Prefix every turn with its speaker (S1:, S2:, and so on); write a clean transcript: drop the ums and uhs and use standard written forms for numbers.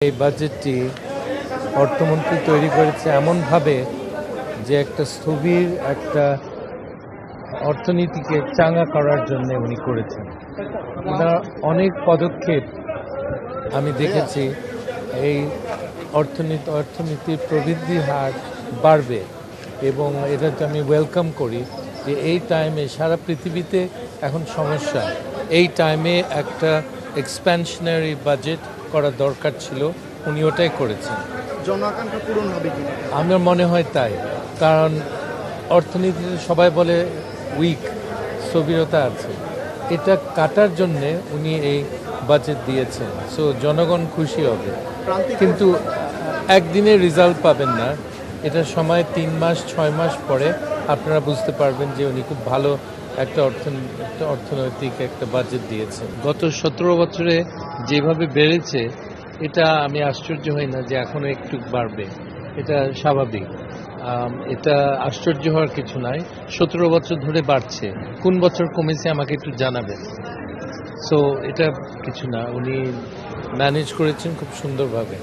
S1: এই বাজেটটি অর্থমন্ত্রী তৈরি করেছে এমনভাবে যে একটা স্থবির একটা অর্থনীতিকে চাঙ্গা করার জন্য উনি করেছেন। ওনার অনেক পদক্ষেপ আমি দেখেছি। এই অর্থনীতির প্রবৃদ্ধি হার বাড়বে এবং এটাকে আমি ওয়েলকাম করি যে এই টাইমে সারা পৃথিবীতে এখন সমস্যা। এই টাইমে একটা এক্সপ্যানশনারি বাজেট করা দরকার ছিল, উনি ওটাই করেছেন।
S2: জনআকাঙ্ক্ষা পূরণ হবে কি?
S1: আমার মনে হয় তাই, কারণ অর্থনীতিতে সবাই বলে উইক, স্থবিরতা আছে, এটা কাটার জন্যে উনি এই বাজেট দিয়েছেন। সো জনগণ খুশি হবে, কিন্তু একদিনে রেজাল্ট পাবেন না। এটা সময় 3 মাস 6 মাস পরে আপনারা বুঝতে পারবেন যে উনি খুব ভালো একটা অর্থনৈতিক একটা বাজেট দিয়েছেন। গত 17 বছরে যেভাবে বেড়েছে, এটা আমি আশ্চর্য হই না যে এখনো একটু বাড়বে। এটা স্বাভাবিক, এটা আশ্চর্য হওয়ার কিছু নাই। 17 বছর ধরে বাড়ছে, কোন বছর কমেছে আমাকে একটু জানাবেন। সো এটা কিছু না, উনি ম্যানেজ করেছেন খুব সুন্দরভাবে।